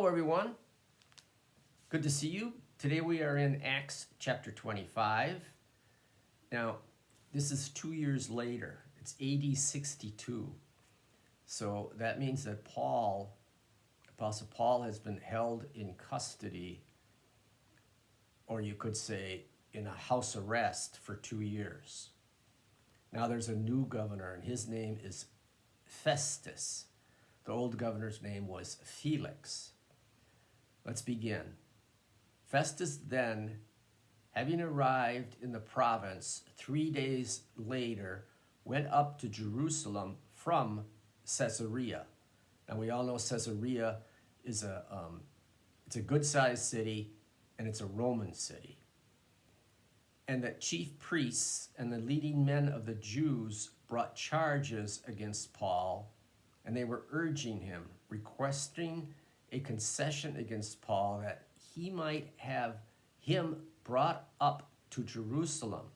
Hello, everyone. Good to see you. Today we are in Acts chapter 25. Now, this is 2 years later. It's AD 62. So that means that Apostle Paul, has been held in custody, or you could say in a house arrest for 2 years. Now there's a new governor, and his name is Festus. The old governor's name was Felix. Let's begin. Festus then, having arrived in the province 3 days later, went up to Jerusalem from Caesarea. Now we all know Caesarea is it's a good-sized city, and it's a Roman city. And the chief priests and the leading men of the Jews brought charges against Paul, and they were urging him, requesting a concession against Paul that he might have him brought up to Jerusalem.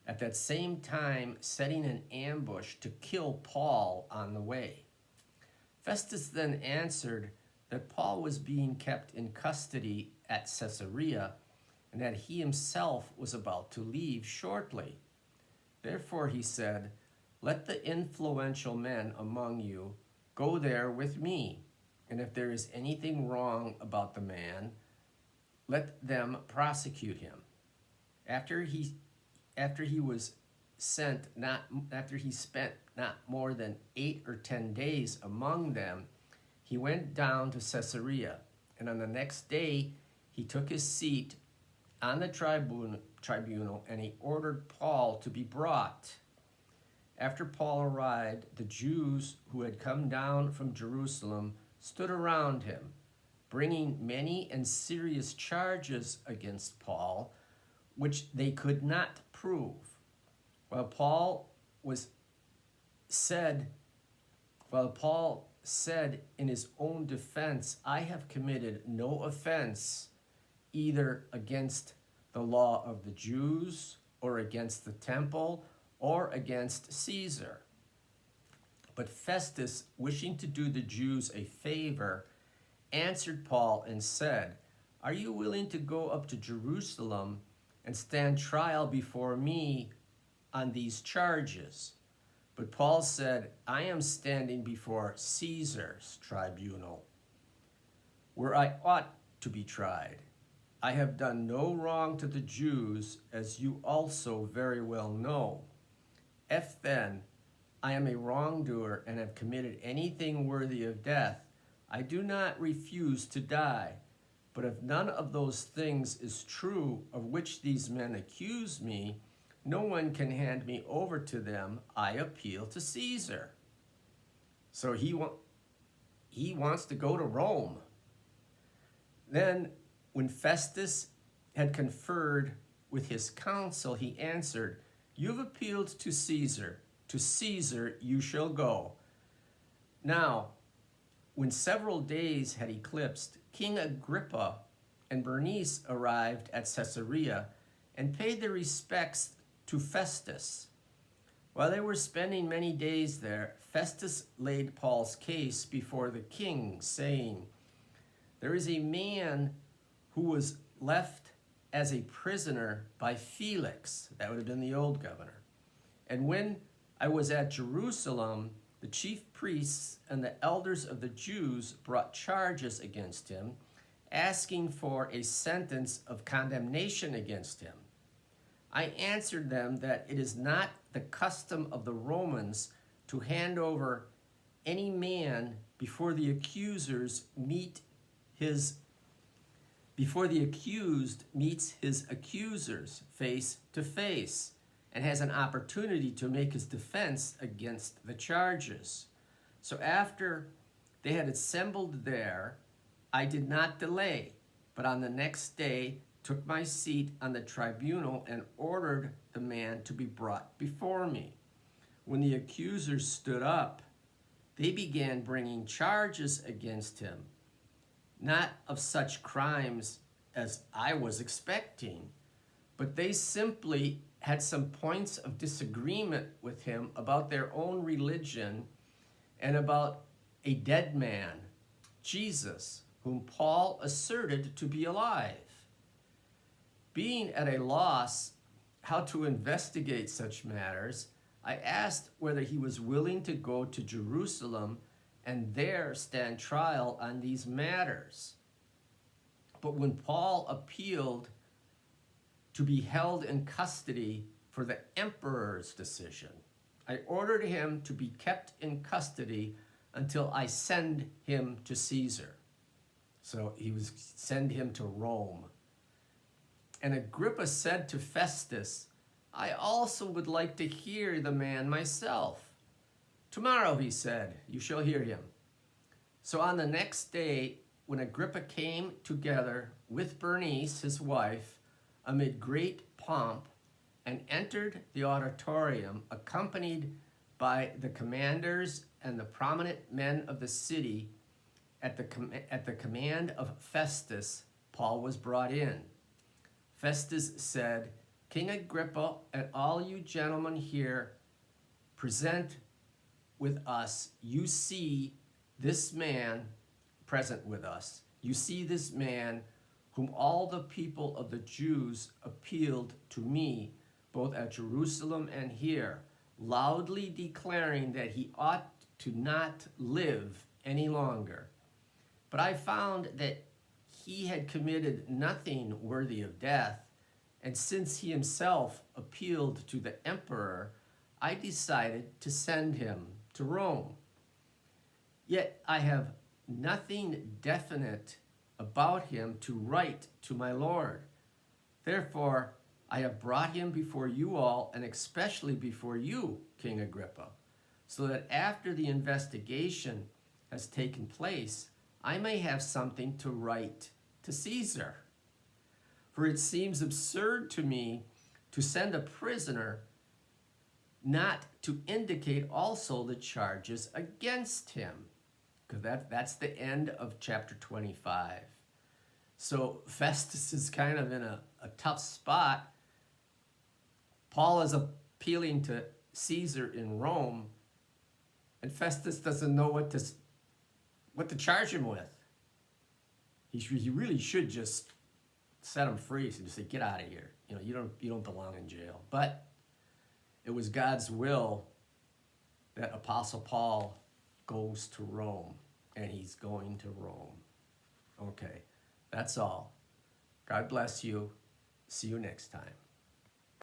At that same time, setting an ambush to kill Paul on the way. Festus then answered that Paul was being kept in custody at Caesarea, and that he himself was about to leave shortly. Therefore he said, "Let the influential men among you go there with me, and if there is anything wrong about the man, let them prosecute him." After he spent not more than 8 or 10 days among them, he went down to Caesarea, and on the next day he took his seat on the tribunal, and he ordered Paul to be brought. After Paul arrived, the Jews who had come down from Jerusalem stood around him, bringing many and serious charges against Paul, which they could not prove. While Paul said in his own defense, "I have committed no offense either against the law of the Jews or against the temple or against Caesar." But Festus, wishing to do the Jews a favor, answered Paul and said, "Are you willing to go up to Jerusalem and stand trial before me on these charges?" But Paul said, "I am standing before Caesar's tribunal, where I ought to be tried. I have done no wrong to the Jews, as you also very well know. If then I am a wrongdoer and have committed anything worthy of death, I do not refuse to die. But if none of those things is true of which these men accuse me, no one can hand me over to them. I appeal to Caesar." So he wants to go to Rome. Then when Festus had conferred with his council, he answered, "You have appealed to Caesar. To Caesar you shall go." Now, when several days had eclipsed, King Agrippa and Bernice arrived at Caesarea and paid their respects to Festus. While they were spending many days there, Festus laid Paul's case before the king, saying, "There is a man who was left as a prisoner by Felix," that would have been the old governor, "and when I was at Jerusalem, the chief priests and the elders of the Jews brought charges against him, asking for a sentence of condemnation against him. I answered them that it is not the custom of the Romans to hand over any man before the accused meets his accusers face to face and has an opportunity to make his defense against the charges. So after they had assembled there, I did not delay, but on the next day took my seat on the tribunal and ordered the man to be brought before me. When the accusers stood up, they began bringing charges against him, not of such crimes as I was expecting, but they simply had some points of disagreement with him about their own religion and about a dead man, Jesus, whom Paul asserted to be alive. Being at a loss how to investigate such matters, I asked whether he was willing to go to Jerusalem and there stand trial on these matters. But when Paul appealed to be held in custody for the emperor's decision, I ordered him to be kept in custody until I send him to Caesar. So he was send him to Rome. And Agrippa said to Festus, I also would like to hear the man myself. Tomorrow, he said, you shall hear him. So on the next day, when Agrippa came together with Bernice, his wife, amid great pomp, and entered the auditorium, accompanied by the commanders and the prominent men of the city, at the command of Festus, Paul was brought in. Festus said, King Agrippa and all you gentlemen here present with us, you see this man present with us. You see this man whom all the people of the Jews appealed to me, both at Jerusalem and here, loudly declaring that he ought to not live any longer. But I found that he had committed nothing worthy of death, and since he himself appealed to the emperor, I decided to send him to Rome. Yet I have nothing definite about him to write to my Lord. Therefore, I have brought him before you all, and especially before you, King Agrippa, so that after the investigation has taken place, I may have something to write to Caesar. For it seems absurd to me to send a prisoner not to indicate also the charges against him. Because that's the end of chapter 25. So Festus is kind of in a tough spot. Paul is appealing to Caesar in Rome, and Festus doesn't know what to charge him with. He really should just set him free and just say, get out of here. You don't belong in jail. But it was God's will that Apostle Paul goes to Rome, and he's going to Rome. Okay, that's all. God bless you. See you next time.